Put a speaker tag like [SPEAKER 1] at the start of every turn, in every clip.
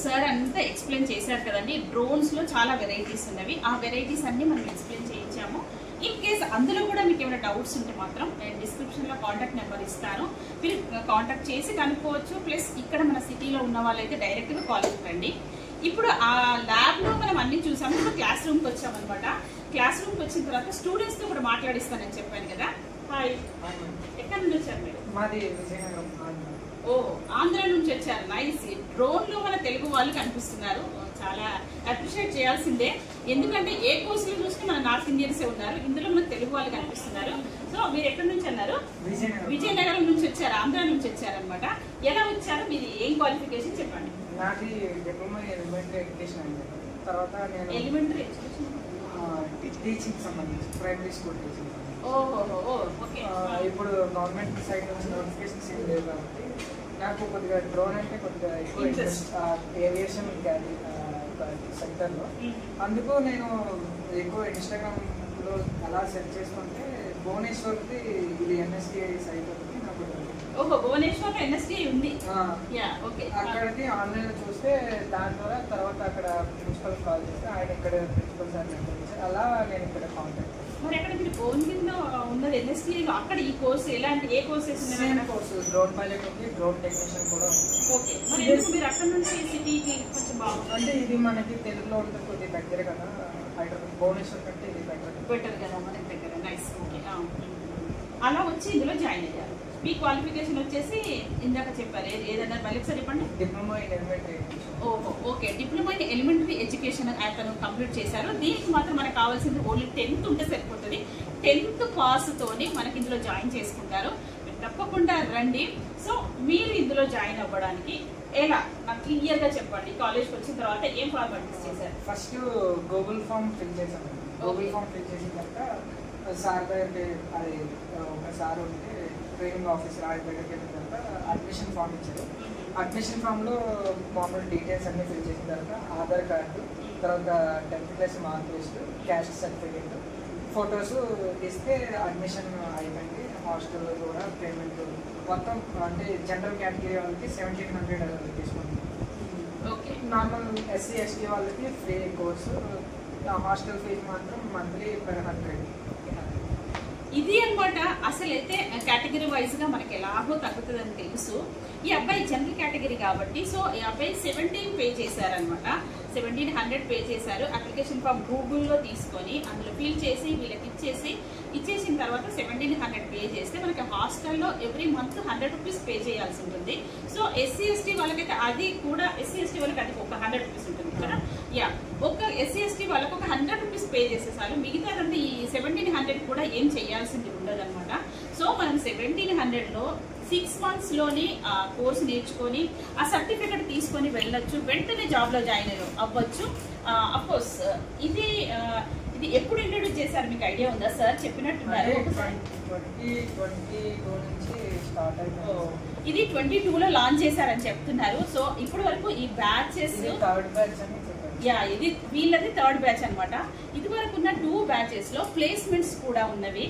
[SPEAKER 1] Sir అంతా explain చేశారు కదండి. డ్రోన్స్లో చాలా వెరైటీస్ ఉన్నవి. ఆ వెరైటీస్ అన్నీ మనం ఎక్స్ప్లెయిన్ చేయించాము. ఇన్ కేస్ అందులో కూడా మీకు ఏమైనా డౌట్స్ ఉంటే మాత్రం నేను డిస్క్రిప్షన్లో కాంటాక్ట్ నెంబర్ ఇస్తాను. మీరు కాంటాక్ట్ చేసి కనుక్కోవచ్చు. ప్లస్ ఇక్కడ మన సిటీలో ఉన్న వాళ్ళైతే డైరెక్ట్గా కాలేజ్కి రండి. ఇప్పుడు ఆ ల్యాబ్లో మనం అన్ని చూసాము. ఇప్పుడు క్లాస్ రూమ్కి వచ్చామన్నమాట. క్లాస్ రూమ్కి వచ్చిన తర్వాత స్టూడెంట్స్తో కూడా మాట్లాడిస్తానని చెప్పాను కదా. హాయ్, ఎక్కడి నుంచి వచ్చారు మీరు?
[SPEAKER 2] మాది విజయనగరం.
[SPEAKER 1] ఓ, ఆంధ్ర నుంచి వచ్చారు. నైస్. డ్రోన్లో మన తెలుగు వాళ్ళు కనిపిస్తున్నారు. చాలా అప్రిషియేట్ చేయాల్సిందే. ఎందుకంటే ఏ కోర్సులు చూస్తే మన నార్త్ ఇండియన్సే ఉన్నారు, ఇందులో మన తెలుగు వాళ్ళు కనిపిస్తున్నారు. సో మీరు ఎక్కడి నుంచి అన్నారు? విజయనగరం నుంచి వచ్చారు, ఆంధ్ర నుంచి వచ్చారనమాట. ఎలా వచ్చారు? మీరు ఏం క్వాలిఫికేషన్ చెప్పండి.
[SPEAKER 2] నాది డిప్లొమా ఎలిమెంటరీ ఎడ్యుకేషన్ అండి. తర్వాత నేను
[SPEAKER 1] ఎలిమెంటరీ ఎడ్యుకేషన్
[SPEAKER 2] టీచింగ్ సంబంధించి ప్రైమరీ స్కూల్ టీచింగ్.
[SPEAKER 1] ఓహో, ఓకే.
[SPEAKER 2] ఇప్పుడు గవర్నమెంట్ సైడ్ నుంచి నోటిఫికేషన్స్ ఏం లేవు కాబట్టి నాకు కొద్దిగా డ్రోన్ అంటే కొద్దిగా ఎక్కువ ఇంట్రెస్ట్ ఏవియేషన్ సెక్టర్లో. అందుకు నేను ఎక్కువ ఇన్స్టాగ్రామ్లో అలా సెర్చ్ చేసుకుంటే భువనేశ్వర్ది ఇది ఎన్ఎస్డిఐ సైట్ ఒకటి నాకు.
[SPEAKER 1] ఓహో, భువనేశ్వర్లో ఎన్ఎస్డిఐ ఉంది.
[SPEAKER 2] అక్కడికి ఆన్లైన్లో చూస్తే దాని ద్వారా తర్వాత అక్కడ ప్రిన్సిపల్ కాల్ చేస్తే ఆయన ఇక్కడ ప్రిన్సిపల్ సార్ నెంబర్ ఇచ్చారు. అలా నేను ఇక్కడ కాంటాక్ట్.
[SPEAKER 1] మరి అక్కడ మీరు ఫోన్ కింద ఉన్నది ఎన్ఎస్డిఐలో అక్కడ ఈ కోర్సు ఎలాంటి ఏ కోర్సెస్ ఉన్నాయి?
[SPEAKER 2] కోర్సు డ్రోన్ పైలట్ ఉంది, డ్రోన్ టెక్నీషియన్ కూడా ఉంది.
[SPEAKER 1] ఓకే. మరి ఎందుకు మీరు అక్కడ నుంచి సిటీకి కొంచెం బాగుంది?
[SPEAKER 2] అంటే ఇది మనకి తెలుగులో ఉంటే కొద్దిగా దగ్గర కదా, హైదరాబాద్ భువనేశ్వర్ కంటే ఇది
[SPEAKER 1] బెటర్ కదా మనకి దగ్గర. నైస్. ఓకే. అలా వచ్చి ఇందులో జాయిన్ అయ్యారు. మీ క్వాలిఫికేషన్ వచ్చేసి ఇందాక చెప్పారు, ఏదన్నా మళ్ళీ ఒకసారి చెప్పండి.
[SPEAKER 2] Diploma in elementary education.
[SPEAKER 1] ఓహో, okay. Diploma in elementary education అతను కంప్లీట్ చేశారు. దీనికి మాత్రం మనకు కావాల్సింది ఓన్లీ 10th ఉంటే సరిపోతుంది. 10th పాస్తోని మనకి ఇందులో జాయిన్ చేసుకుంటారు. మీరు తప్పకుండా రండి. సో మీరు ఇందులో జాయిన్ అవ్వడానికి ఎలా నాకు క్లియర్గా చెప్పండి. కాలేజ్కి వచ్చిన తర్వాత ఏం ఫార్మాలిటీస్ చేశారు?
[SPEAKER 2] ఫస్ట్ గూగుల్ ఫామ్ ఫిల్ చేశాను. గూగుల్ ఫామ్ ఫిల్ చేసిన తర్వాత సార్ దగ్గరికి, అది ఒక సార్ ఉంటే ట్రైనింగ్ ఆఫీసర్, ఆయన దగ్గరికి వెళ్ళిన తర్వాత అడ్మిషన్ ఫామ్ ఇచ్చారు. అడ్మిషన్ ఫామ్లో మామూలు డీటెయిల్స్ అన్నీ ఫిల్ చేసిన తర్వాత ఆధార్ కార్డు, తర్వాత 10th class mark list, caste certificate, photos ఇస్తే అడ్మిషన్ అయిపోయింది. హాస్టల్ కూడా పేమెంట్ మొత్తం అంటే జనరల్ కేటగిరీ వాళ్ళకి 1700 తీసుకుంది.
[SPEAKER 1] ఓకే.
[SPEAKER 2] నార్మల్ ఎస్సీ ఎస్టీ వాళ్ళకి ఫ్రీ కోర్సు. హాస్టల్ ఫీజు మాత్రం మంత్లీ per 100.
[SPEAKER 1] ఇది అనమాట. అసలైతే కేటగిరీ వైజ్గా మనకి ఎలాగో తగ్గుతుందని తెలుసు. ఈ అబ్బాయి జనరల్ కేటగిరీ కాబట్టి సో ఈ అబ్బాయి 17 పే చేశారనమాట. 1700 పే చేశారు. అప్లికేషన్ ఫామ్ గూగుల్లో తీసుకొని అందులో ఫిల్ చేసి వీళ్ళకి ఇచ్చేసిన తర్వాత 1700 పే చేస్తే మనకి హాస్టల్లో ఎవ్రీ మంత్ 100 రూపీస్ పే చేయాల్సి ఉంటుంది. సో ఎస్సీ ఎస్టీ వాళ్ళకైతే అది కూడా ఎస్సీ ఎస్టీ వాళ్ళకి అది ఒక 100 రూపీస్ ఉంటుంది కదా. ఒక ఎస్సీ ఎస్టీ వాళ్ళకి ఒక 100 రూపీస్ పే చేసేసారు. మిగతాదంతా ఈ 1700 కూడా ఏం చేయాల్సింది ఉండదు అనమాట. సో మనం 1700లో 6 monthsలోని ఆ కోర్సు నేర్చుకొని ఆ సర్టిఫికెట్ తీసుకొని వెళ్ళొచ్చు. వెంటనే జాబ్లో జాయిన్ అవ్వచ్చు. అఫ్కోర్స్ ఇది ఎప్పుడు ఇంట్రొడ్యూస్ చేశారు మీకు ఐడియా ఉందా? సార్ చెప్పినట్టున్నారు. ఇది 22లో లాంచ్ చేశారని చెప్తున్నారు. సో ఇప్పటి వరకు ఈ బ్యాచెస్ ఇది వీళ్ళది 3rd బ్యాచ్ అనమాట. ఇది వరకు ఉన్న 2 batchesలో ప్లేస్మెంట్స్ కూడా ఉన్నవి.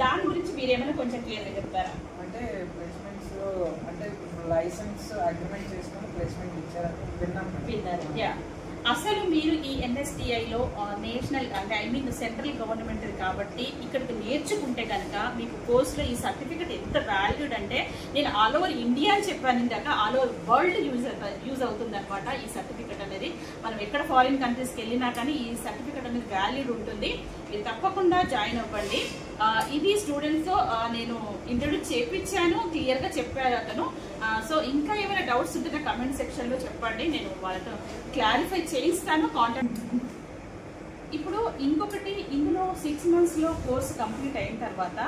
[SPEAKER 1] దాని గురించి మీరేమైనా కొంచెం క్లియర్గా చెప్తారా?
[SPEAKER 2] అంటే ప్లేస్మెంట్స్ లో అంటే లైసెన్స్ అగ్రిమెంట్ చేసుకుని ప్లేస్మెంట్ ఇచ్చారని విన్నారు.
[SPEAKER 1] అసలు మీరు ఈ ఎన్ఎస్డిఐలో నేషనల్ అంటే ఐ మీన్ సెంట్రల్ గవర్నమెంట్ కాబట్టి ఇక్కడికి నేర్చుకుంటే కనుక మీకు కోర్సులో ఈ సర్టిఫికెట్ ఎంత వాల్యూడ్ అంటే నేను ఆల్ ఓవర్ ఇండియా అని చెప్పాను ఇందాక, ఆల్ ఓవర్ వరల్డ్ యూజ్ అవుతుంది అనమాట. ఈ సర్టిఫికెట్ అనేది మనం ఎక్కడ ఫారిన్ కంట్రీస్కి వెళ్ళినా కానీ ఈ సర్టిఫికెట్ అనేది వాల్యూడ్ ఉంటుంది. మీరు తప్పకుండా జాయిన్ అవ్వండి. ఇది స్టూడెంట్స్తో నేను ఇంట్రొడ్యూస్ చేయించాను, క్లియర్గా చెప్పారు అతను. సో ఇంకా ఏమైనా డౌట్స్ ఉంటే కమెంట్ సెక్షన్లో చెప్పండి, నేను వాళ్ళతో క్లారిఫై చేయిస్తాను. కాంటాక్ట్. ఇప్పుడు ఇంకొకటి, ఇందులో 6 monthsలో కోర్స్ కంప్లీట్ అయిన తర్వాత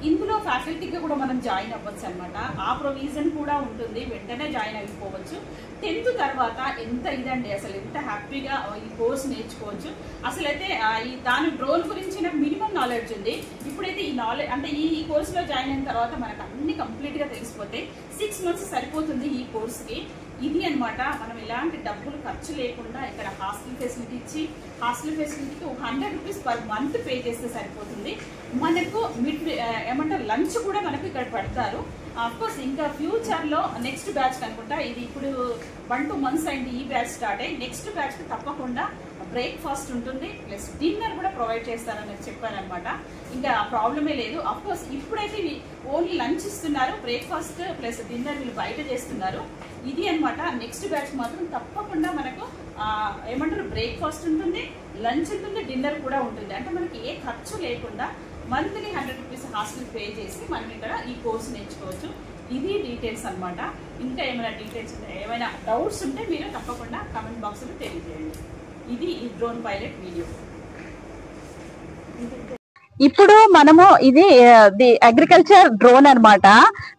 [SPEAKER 1] ఇందులో ఫ్యాకల్టీగా కూడా మనం జాయిన్ అవ్వచ్చు అనమాట. ఆ ప్రొవిజన్ కూడా ఉంటుంది, వెంటనే జాయిన్ అయిపోవచ్చు. 10th తర్వాత ఎంత ఇదండి, అసలు ఎంత హ్యాపీగా ఈ కోర్స్ నేర్చుకోవచ్చు. అసలైతే దాని డ్రోన్ గురించి నాకు మినిమం నాలెడ్జ్ ఉంది. ఇప్పుడైతే ఈ నాలెడ్జ్ అంటే ఈ కోర్సులో జాయిన్ అయిన తర్వాత మనకు అన్ని కంప్లీట్గా తెలిసిపోతే 6 months సరిపోతుంది ఈ కోర్స్కి. ఇది అనమాట. మనం ఎలాంటి డబ్బులు ఖర్చు లేకుండా ఇక్కడ హాస్టల్ ఫెసిలిటీ ఇచ్చి హాస్టల్ ఫెసిలిటీకి 100 రూపీస్ per month పే చేస్తే సరిపోతుంది. మనకు ఏమంటారు లంచ్ కూడా మనకు ఇక్కడ పెడతారు. కోర్స్ ఇంకా ఫ్యూచర్ లో నెక్స్ట్ బ్యాచ్ అనుకుంటా, ఇది ఇప్పుడు 1-2 months అయింది ఈ బ్యాచ్ స్టార్ట్ అయ్యి. నెక్స్ట్ బ్యాచ్ కి తప్పకుండా బ్రేక్ఫాస్ట్ ఉంటుంది, ప్లస్ డిన్నర్ కూడా ప్రొవైడ్ చేస్తారని చెప్పారనమాట. ఇంకా ప్రాబ్లమే లేదు. అఫ్ కోర్స్ ఇప్పుడైతే ఓన్లీ లంచ్ ఇస్తున్నారు, బ్రేక్ఫాస్ట్ ప్లస్ డిన్నర్ వీళ్ళు బయట చేస్తున్నారు. ఇది అనమాట. నెక్స్ట్ బ్యాచ్ మాత్రం తప్పకుండా మనకు ఏమంటారు బ్రేక్ఫాస్ట్ ఉంటుంది, లంచ్ ఉంటుంది, డిన్నర్ కూడా ఉంటుంది. అంటే మనకి ఏ ఖర్చు లేకుండా మంత్లీ 100 rupees హాస్టల్ పే చేసి మనం ఇక్కడ ఈ కోర్సు నేర్చుకోవచ్చు. ఇది డీటెయిల్స్ అనమాట. ఇంకా ఏమైనా డీటెయిల్స్ ఏమైనా డౌట్స్ ఉంటే మీరు తప్పకుండా కామెంట్ బాక్స్లో తెలియజేయండి. ఇది ఈ డ్రోన్ పైలట్ వీడియో.
[SPEAKER 3] ఇప్పుడు మనము ఇది అగ్రికల్చర్ డ్రోన్ అన్నమాట.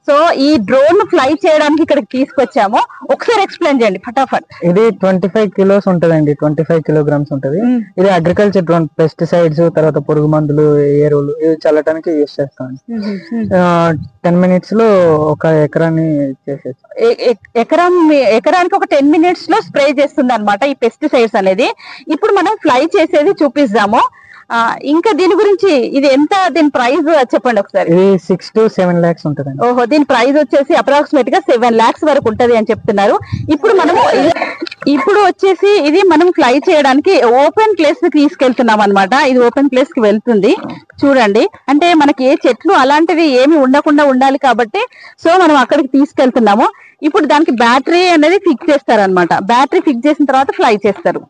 [SPEAKER 3] సో ఈ డ్రోన్ ఫ్లై చేయడానికి ఇక్కడికి తీసుకొచ్చాము. ఒకసారి ఎక్స్ప్లెయిన్ చేయండి ఫటాఫట్.
[SPEAKER 2] ఇది 25 kilos ఉంటదండి, 25 kilograms ఉంటది. ఇది అగ్రికల్చర్ డ్రోన్. పెస్టిసైడ్స్, తర్వాత పురుగు మందులు, ఎరువులు ఇవి చల్లటానికి యూజ్ చేస్తాం. 10 minutes లో ఒక ఎకరాన్ని చేసేస్తాం.
[SPEAKER 3] ఎకరానికి ఒక 10 minutes లో స్ప్రే చేస్తుంది అనమాట ఈ పెస్టిసైడ్స్ అనేది. ఇప్పుడు మనం ఫ్లై చేసేది చూపిస్తాము. ఇంకా దీని గురించి ఇది ఎంత, దీని ప్రైస్ చెప్పండి ఒకసారి.
[SPEAKER 2] ఇది 6 to 7 lakhs ఉంటది.
[SPEAKER 3] ఓహో, దీని ప్రైస్ వచ్చేసి అప్రాక్సిమేట్ గా 7 lakhs వరకు ఉంటది అని చెప్తున్నారు. ఇప్పుడు వచ్చేసి ఇది మనం ఫ్లై చేయడానికి ఓపెన్ ప్లేస్ కి తీసుకెళ్తున్నాం అనమాట. ఇది ఓపెన్ ప్లేస్ కి వెళ్తుంది చూడండి. అంటే మనకి ఏ చెట్లు అలాంటివి ఏమి ఉండకుండా ఉండాలి కాబట్టి సో మనం అక్కడికి తీసుకెళ్తున్నాము. ఇప్పుడు దానికి బ్యాటరీ అనేది ఫిక్స్ చేస్తారనమాట. బ్యాటరీ ఫిక్స్ చేసిన తర్వాత ఫ్లై చేస్తారు.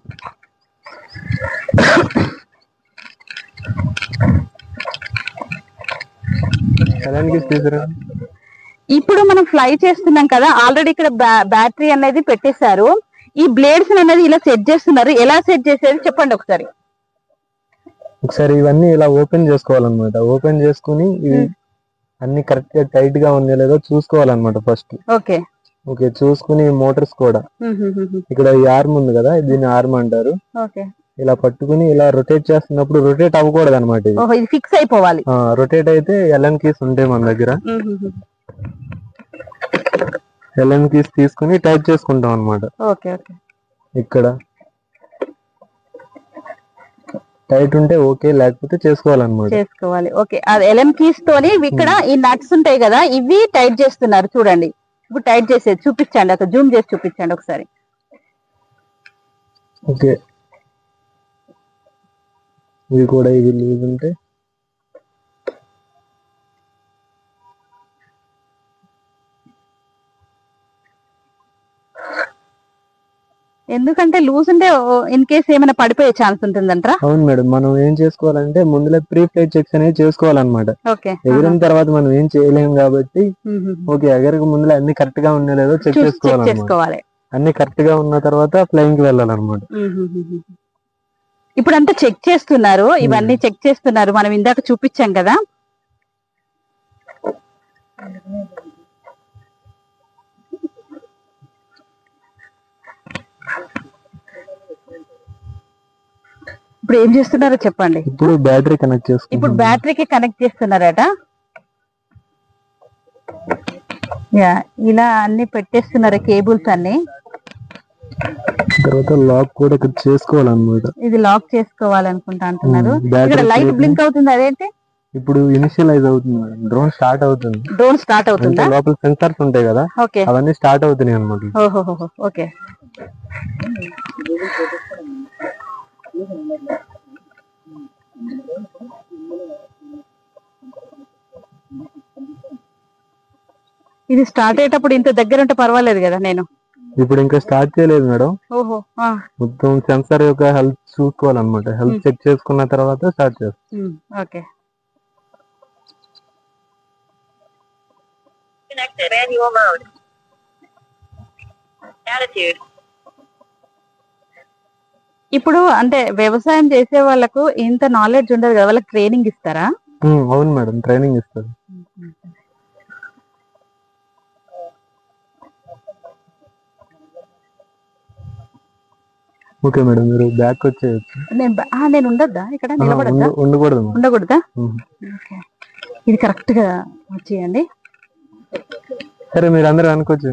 [SPEAKER 3] ఇప్పుడు మనం ఫ్లై చేస్తున్నాం కదా, ఆల్రెడీ ఇక్కడ బ్యాటరీ అనేది పెట్టేశారు. ఈ బ్లేడ్స్ అనేది ఇలా సెట్ చేస్తున్నారు. ఎలా సెట్ చేసేది చెప్పండి ఒకసారి.
[SPEAKER 4] ఇవన్నీ ఇలా ఓపెన్ చేసుకోవాలన్నమాట. ఓపెన్ చేసుకుని ఇవి అన్ని కరెక్ట్ గా టైట్ గా ఉందో లేదో చూసుకోవాలన్నమాట ఫస్ట్.
[SPEAKER 3] ఓకే
[SPEAKER 4] ఓకే, చూసుకుని మోటార్స్ కూడా ఇక్కడ ఈ ఆర్మ్ ఉంది కదా, దీన్ని ఆర్మ్ అంటారు.
[SPEAKER 3] ఓకే,
[SPEAKER 4] ఇలా పట్టుకుని ఇలా రొటేట్ చేస్తున్నప్పుడు రొటేట్ అవ్వకూడదు అనమాట.
[SPEAKER 3] ఇది ఫిక్స్ అయిపోవాలి.
[SPEAKER 4] రొటేట్ అయితే ఎల్ఎన్ కీస్ ఉంటాయి మన దగ్గర. ఎల్ఎన్ కీస్ తీసుకుని టైట్ చేసుకుంటాం అనమాట. ఇక్కడ టైట్ ఉంటే ఓకే, లేకపోతే చేసుకోవాలి.
[SPEAKER 3] ఓకే, అది ఎల్ఎన్ కీస్ తోని ఇక్కడ ఈ నట్స్ ఉంటాయి కదా, ఇవి టైట్ చేస్తున్నారు చూడండి. ఇప్పుడు టైట్ చేసేది చూపించండి, అక్కడ జూమ్ చేసి చూపించండి ఒకసారి.
[SPEAKER 4] ఓకే, ఇవి కూడా ఇవి లూజ్ ఉంటే
[SPEAKER 3] ఎందుకంటే లూజ్ ఉంటే ఇన్ కేస్ ఏమైనా పడిపోయే ఛాన్స్ ఉంటుందంటారా?
[SPEAKER 4] అవును మేడం, మనం ఏం చేసుకోవాలంటే ముందులే ప్రీ ఫ్లైట్ చెక్స్ అనేది చేసుకోవాలన్నమాట. ఎగిరిన తర్వాత మనం ఏం చేయలేము కాబట్టి ఓకే, ఎగరకు ముందులే అన్ని కరెక్ట్ గా ఉన్నా లేదో చెక్ చేసుకోవాలి. అన్ని కరెక్ట్ గా ఉన్న తర్వాత ఫ్లైయింగ్ కి వెళ్ళాలన్నమాట.
[SPEAKER 3] ఇప్పుడు అంతా చెక్ చేస్తున్నారు, ఇవన్నీ చెక్ చేస్తున్నారు. మనం ఇందాక చూపించాం కదా. ఇప్పుడు ఏం చేస్తున్నారో చెప్పండి.
[SPEAKER 4] ఇప్పుడు బ్యాటరీ కనెక్ట్ చేస్తున్నారు.
[SPEAKER 3] ఇప్పుడు బ్యాటరీకి కనెక్ట్ చేస్తున్నారట. ఇలా అన్ని పెట్టేస్తున్నారు కేబుల్స్ అన్ని.
[SPEAKER 4] తర్వాత లాక్ కూడా ఇక్కడ చేసుకోవాలన్నమాట.
[SPEAKER 3] ఇది లాక్ చేసుకోవాలనుకుంటా అంటున్నారు. ఇక్కడ లైట్ బ్లింక్ అవుతుంది, అదేంటి?
[SPEAKER 4] ఇప్పుడు ఇనిషియలైజ్ అవుతుంది మేడం, డ్రోన్ స్టార్ట్ అవుతుంది.
[SPEAKER 3] డ్రోన్ స్టార్ట్ అవుతుందా?
[SPEAKER 4] లోపల సెన్సార్స్ ఉంటాయి కదా, అవన్నీ స్టార్ట్ అవుతున్నాయి అన్నమాట.
[SPEAKER 3] ఓకే, ఇది స్టార్ట్ అయ్యేటప్పుడు ఇంత దగ్గర ఉంటే పర్వాలేదు కదా. నేను
[SPEAKER 4] ఇప్పుడు ఇంకా స్టార్ట్ చేయలేదు మేడం. మొత్తం సెన్సార్ యొక్క హెల్త్ చూసుకోవాలన్నమాట. హెల్త్ చెక్ చేసుకున్న తర్వాత స్టార్ట్ చేస్తాం.
[SPEAKER 3] ఓకే, ఇప్పుడు అంటే వ్యవసాయం చేసే వాళ్ళకు ఇంత నాలెడ్జ్ ఉండదు కదా, వాళ్ళకి ట్రైనింగ్ ఇస్తారా?
[SPEAKER 4] అవును మేడం, ట్రైనింగ్ ఇస్తారు. ఓకే మేడం, మీరు బ్యాక్ వచ్చేయచ్చు.
[SPEAKER 3] నేను ఉండొద్దా ఇక్కడ? ఉండకూడదా? ఇది కరెక్ట్ గా వచ్చేయండి.
[SPEAKER 4] సరే, మీరు అందరూ అనుకోవచ్చు.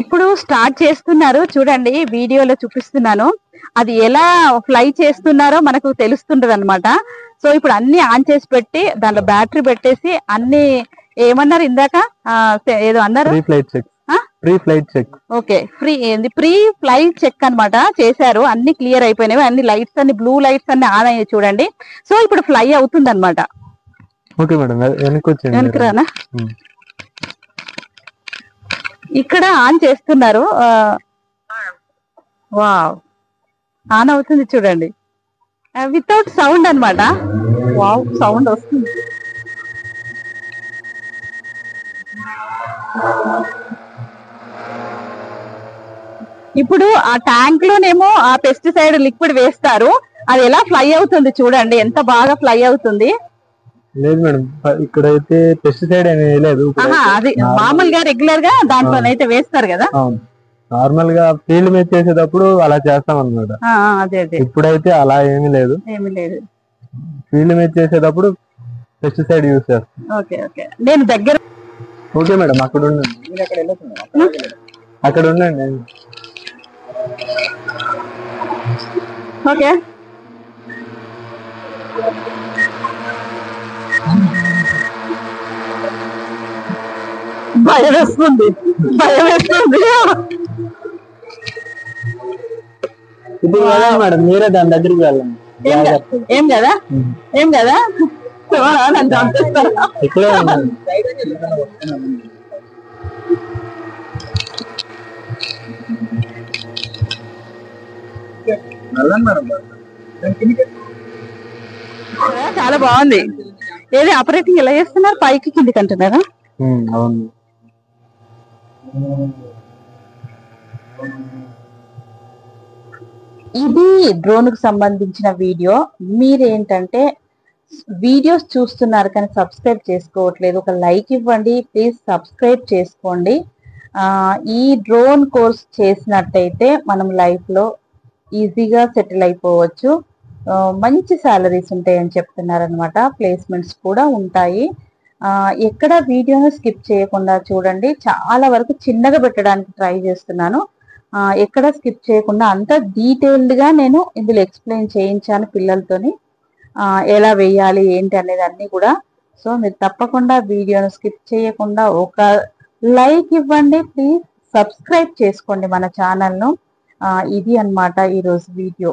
[SPEAKER 3] ఇప్పుడు స్టార్ట్ చేస్తున్నారు చూడండి, వీడియోలో చూపిస్తున్నాను. అది ఎలా ఫ్లై చేస్తున్నారో మనకు తెలుస్తుంటది అనమాట. సో ఇప్పుడు అన్ని ఆన్ చేసి పెట్టి దాంట్లో బ్యాటరీ పెట్టేసి అన్ని ఏమన్నారు ఇందాక ఏదో అన్నారు ఓకే ప్రీ ఫ్లైట్ చెక్ అన్నమాట చేశారు. అన్ని క్లియర్ అయిపోయినాయి, అన్ని లైట్స్ అన్ని బ్లూ లైట్స్ అన్ని ఆన్ అయ్యాయి చూడండి. సో ఇప్పుడు ఫ్లై అవుతుంది అనమాట. వెనకరానా ఇక్కడ ఆన్ చేస్తున్నారు. వావ్ ఆన్ అవుతుంది చూడండి, వితౌట్ సౌండ్ అన్నమాట. వావ్ సౌండ్ వస్తుంది. ఇప్పుడు ఆ ట్యాంక్ లోనేమో ఆ పెస్టిసైడ్ లిక్విడ్ వేస్తారు, అది ఎలా ఫ్లై అవుతుంది చూడండి, ఎంత బాగా ఫ్లై అవుతుంది.
[SPEAKER 4] లేదు మేడం, ఇక్కడైతే పెస్టిసైడ్ ఏమీ లేదు.
[SPEAKER 3] అది మామూలుగా రెగ్యులర్ గా దాంట్లోనైతే వేస్తారు కదా.
[SPEAKER 4] నార్మల్ గా ఫీల్డ్ మీద చేసేటప్పుడు అలా చేస్తాం అన్నమాట.
[SPEAKER 3] అదే అదే
[SPEAKER 4] ఇప్పుడైతే అలా ఏమీ లేదు. ఫీల్డ్ మీద చేసేటప్పుడు పెస్టిసైడ్ యూజ్ చేస్తాం.
[SPEAKER 3] ఓకే ఓకే నేను దగ్గర.
[SPEAKER 4] ఓకే మేడం, అక్కడ ఉండండి, అక్కడ ఉండండి.
[SPEAKER 3] ఓకే భయం వేస్తుంది, భయం వేస్తుంది.
[SPEAKER 4] ఇప్పుడు మేడం మీరే దాని దగ్గరికి వెళ్ళండి.
[SPEAKER 3] ఏం కదా ఏం కదా నన్ను చంపేస్తారా?
[SPEAKER 4] ఇక్కడే ఉండండి.
[SPEAKER 3] చాలా బాగుంది. ఏది ఆపరేటింగ్ ఎలా చేస్తున్నారు, పైకి కిందికి అంటున్నారా?
[SPEAKER 4] అవును.
[SPEAKER 3] ఇది డ్రోన్ కు సంబంధించిన వీడియో. మీరేంటంటే వీడియోస్ చూస్తున్నారు కానీ సబ్స్క్రైబ్ చేసుకోవట్లేదు, ఒక లైక్ ఇవ్వండి ప్లీజ్, సబ్స్క్రైబ్ చేసుకోండి. ఈ డ్రోన్ కోర్స్ చేసినట్టయితే మనం లైఫ్ లో ఈజీగా సెటిల్ అయిపోవచ్చు, మంచి సాలరీస్ ఉంటాయని చెప్తున్నారనమాట, ప్లేస్మెంట్స్ కూడా ఉంటాయి. ఎక్కడ వీడియోను స్కిప్ చేయకుండా చూడండి, చాలా వరకు చిన్నగా పెట్టడానికి ట్రై చేస్తున్నాను, ఎక్కడ స్కిప్ చేయకుండా అంత డీటెయిల్డ్ గా నేను ఇందులో ఎక్స్ప్లెయిన్ చేయించాను పిల్లలతోని, ఎలా వేయాలి ఏంటి అనేది అన్ని కూడా. సో మీరు తప్పకుండా వీడియోను స్కిప్ చేయకుండా ఒక లైక్ ఇవ్వండి ప్లీజ్, సబ్స్క్రైబ్ చేసుకోండి మన ఛానల్ను. ఇది అన్నమాట ఈరోజు వీడియో.